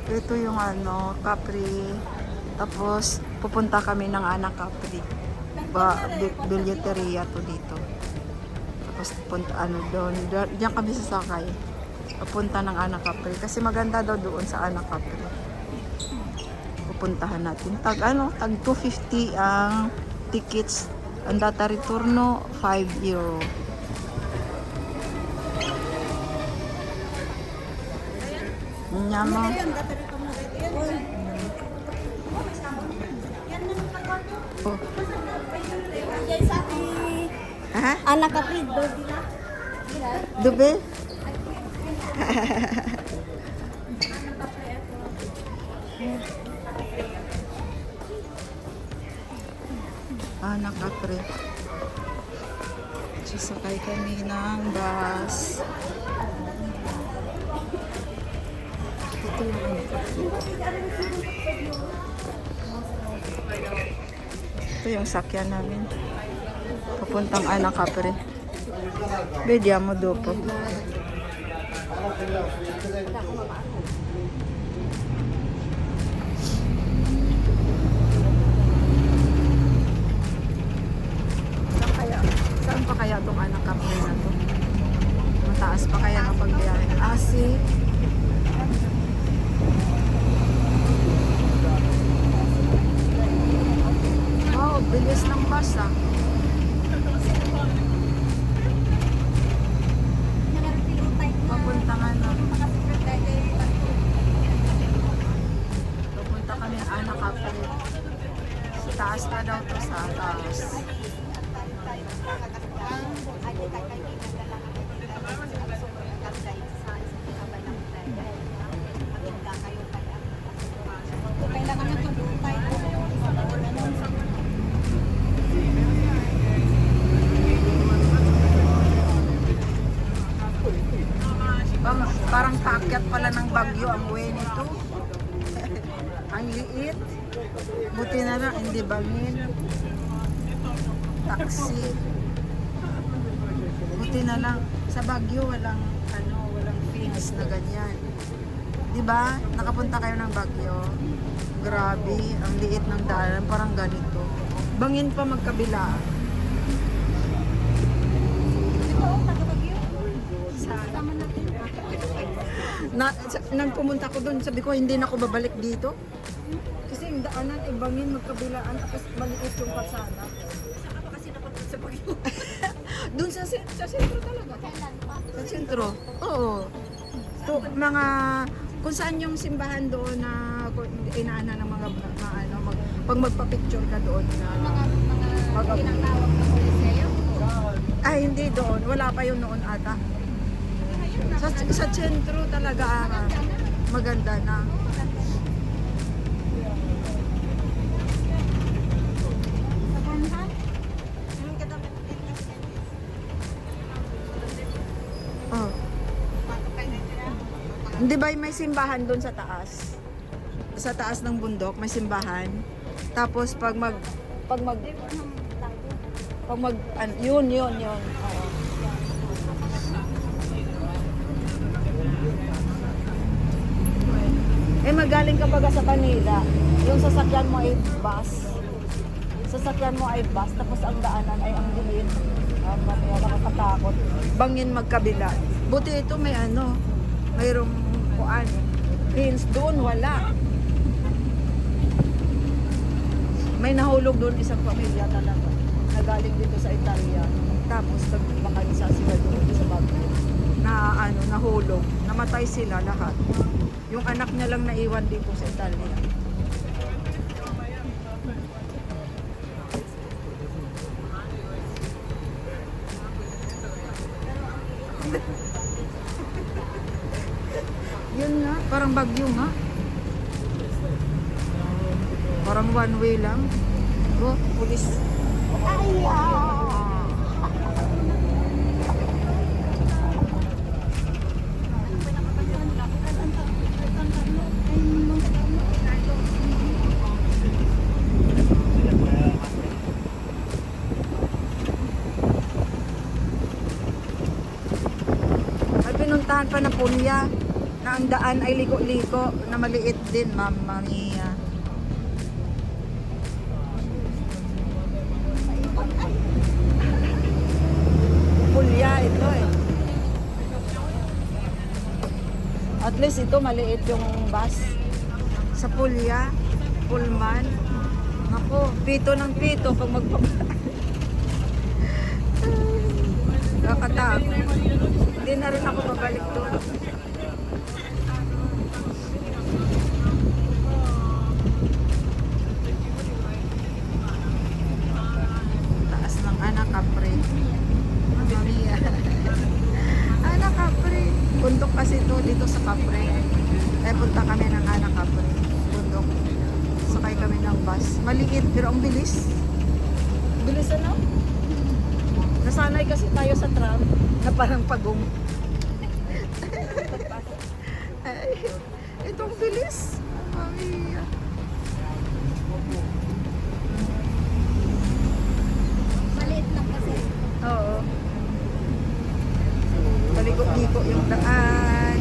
Ito yung ano, Capri. Tapos, pupunta kami ng Anak Capri. Bilyeteria to dito. Tapos, punta, ano, doon. Diyan kami sasakay. Papunta ng Anak Capri. Kasi maganda daw doon sa Anak Capri. Pupuntahan natin. Tag 250 ang tickets. Ang data returno, €5. Nyama. Oh. Ha? Anak Capri, Dube? Anak Capri. Sasakay kami ng bus. Ito yung Anak Capri. Ito yung sakyan namin. Papuntang Anak Capri. Vediamo dopo. Saan pa kaya itong Anak Capri na to? Mataas pa kaya kapag biyahe. Asi. Wow, bilis ng bus ah. Papuntang ano. Papunta kami ng Anak Capri. Sa taas na daw to, sa taas. Parang paakyat pala ng Bagyo ang way nito. Ang liit. Buti na lang hindi bangin. Taxi. Buti na lang sa Bagyo walang walang fees na ganyan. 'Di ba? Nakapunta kayo ng Bagyo. Grabe, ang liit ng daanan, parang ganito. Bangin pa magkabila. Nang pumunta ko doon, sabi ko hindi na ako babalik dito. Kasi yung daanan ay bangin magkabilaan tapos maliit yung kalsada. Saka pa kasi napunta sa Bagyo. Doon sa sentro talaga. Sa sentro. Oo. To, mga kung saan yung simbahan doon na inaana ng mga pag magpa-picture ka doon na Mga tinatawag na Coliseo. ay hindi doon, wala pa yun noon ata. Sa sentro talaga maganda na. Oh. Hindi ba may simbahan doon sa taas? Sa taas ng bundok may simbahan. Tapos pag yun. Oo. Magaling ka baga sa Manila. Yung sasakyan mo ay bus. Tapos ang daanan ay ang dilim. Nakakatakot. Bangin magkabila. Buti ito may mayroong kuan. Pins doon wala. May nahulog doon isang pamilya talaga. Nagaling dito sa Italia. Tapos nagbakansa sila doon sa Baguio. Nahulog. Namatay sila lahat. Yung anak niya lang naiwan dito sa Italia. Yun nga, parang Bagyo nga. Parang one way lang. Oh, pulis. Ay, pinuntahan pa na Pulya. Na ang daan ay liko-liko na maliit din, Mamma Mia. Pulya ito eh. At least ito maliit yung bus. Sa Pulya, Pullman. Nako, pito ng pito pag Nakakatakot. Hindi na rin ako babalik doon. Taas ng anak kapre. Mamma mia. Anak kapre. Bundok kasi ito dito sa kapre. Eh punta kami ng anak kapre. Bundok. Sakay kami ng bus. Maliit pero ang bilis. Bilis ano? Nasanay kasi tayo sa tram na parang pagong. Ay, itong bilis. Mami. Maliit lang kasi. Oo. Paliko-liko yung daan.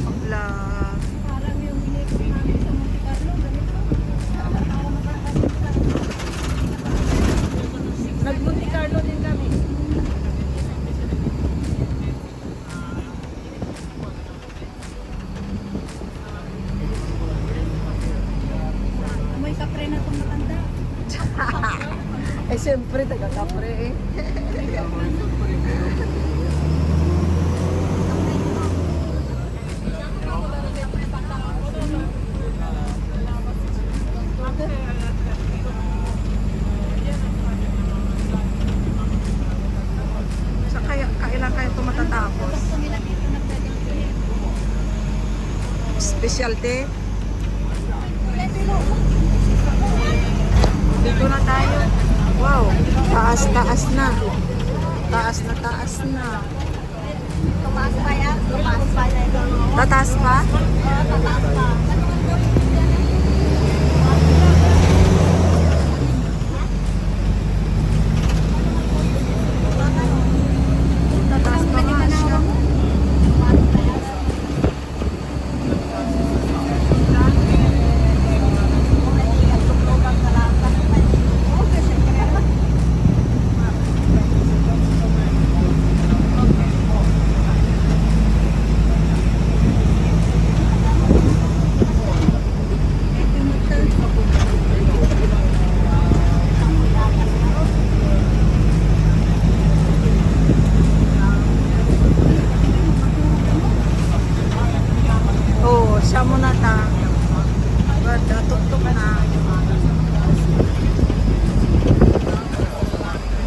Opla. Parang yung binigay namin sa Monte Carlo. Ganito. Nag-Monte Carlo din kami. Amoy kapre na itong matanda. Eh siyempre, taga-kapre eh. Sa kailan kayo ito matatapos? Gusto nila dito na pwedeng pili. Specialty? Dito na tayo. Wow, taas na. Taas na. Tumaas pa yan. Tumaas pa yan. Tataas pa? Tataas pa. Tataas pa nga siya. Oh, siya muna ta. Ganda, tuktok na.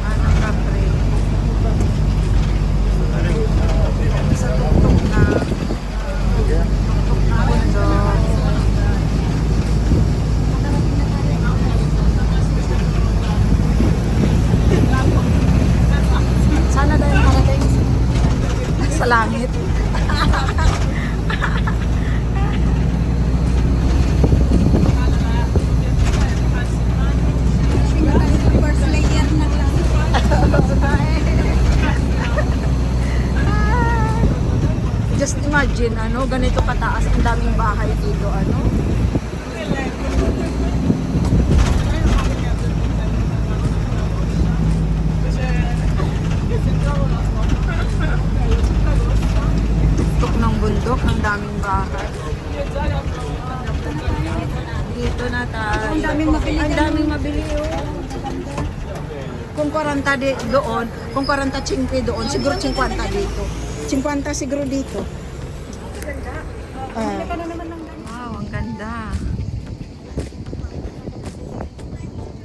Anak kapre. Sa tuktok na. Tuktok na bundok. Sana dahil marating sa langit. First layer na lang. Just imagine, ganito kataas, ang daming bahay dito, Tuktok ng bundok, ang daming bahay. Dito na tayo. Ang daming mabili. Ang daming mabili, Kung 40 doon, kung 40 chingpe doon, siguro 50 dito. 50 siguro dito. Bili ka na naman ng ganito. Wow, ang ganda.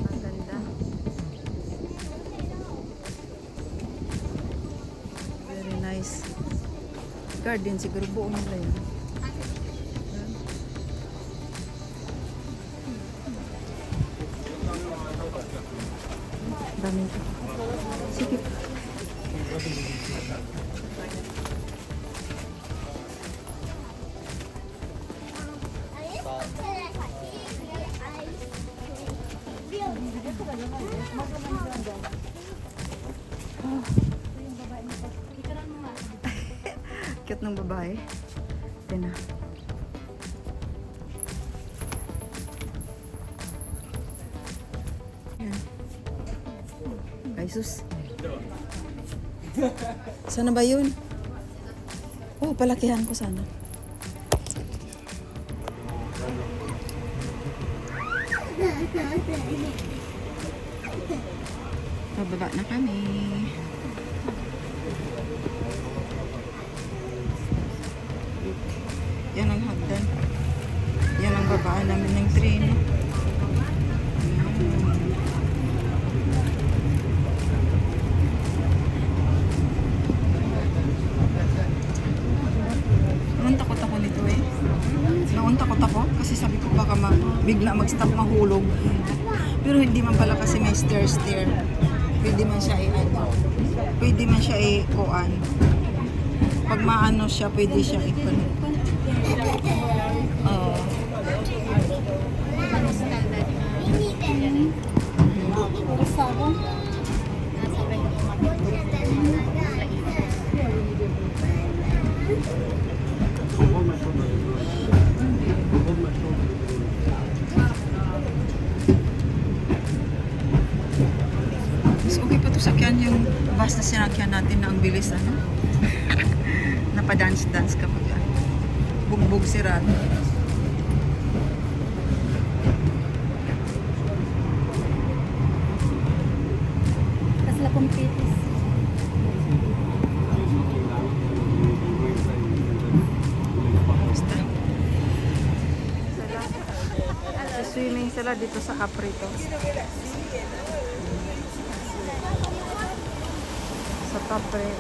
Ang ganda. Very nice. Garden siguro buo nila yun. Daming. Sige. Cute ng babae. Ito na. Yan. Ay, sus. Sana ba yun? Oh, palakihan ko sana. Pababa na kami. Yan ang hagdan. Yan ang babaan namin ng train. Takot ako nito eh. Takot ako kasi sabi ko baka bigla mag-stop mahulog. Pero hindi man pala kasi may stair. Pwede man siya pwede man siya kuan. Pag maano siya, pwede siya ikon. Oo. Mas okay pa to sakyan yung bus na sinakyan natin na ang bilis ano. Napadance-dance kapag bugbog si Rat. Tapos la kumpitis. Basta. Swimming sila dito sa Caprito. Sa Capri.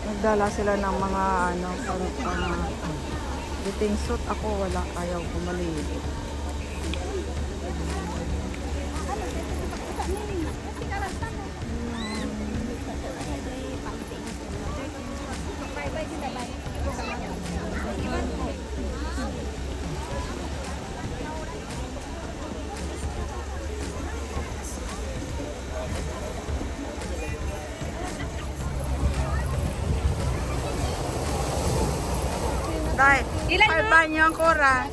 Nagdala sila ng mga biting suit. Ako wala, ayaw kumali. Dai, pal banyo ang kora.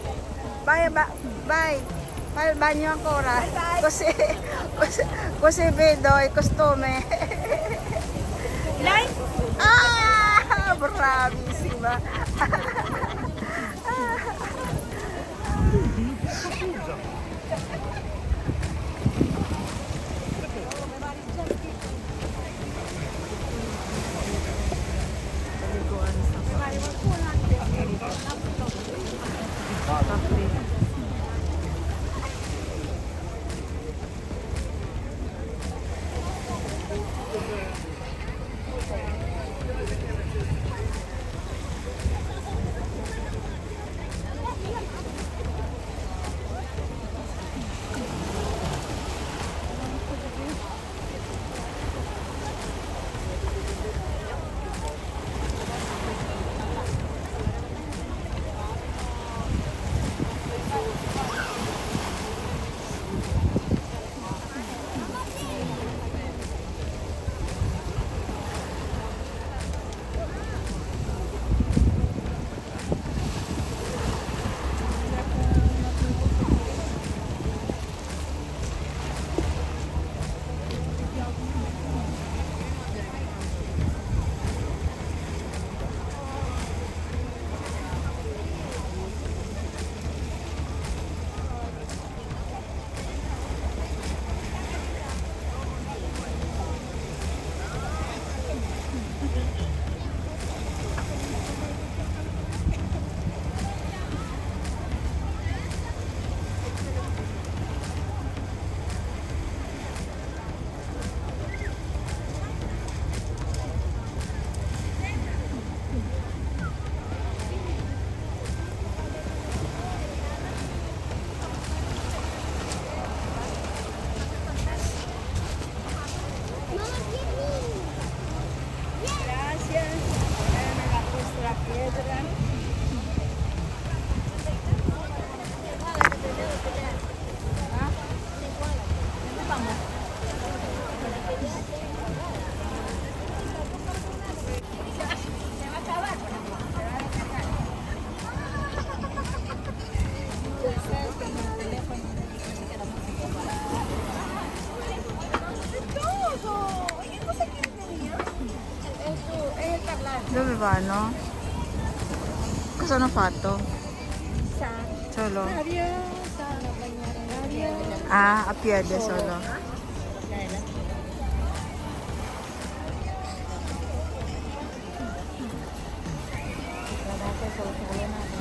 Bye. Pal banyo ang kora. Kasi bedoy costume. Lai? Bravissima. ba, no? Cosa hanno fatto? Sa Solo? Mario, sa Mario. Ah, a piede solo. Sa dati, sa ulo natin.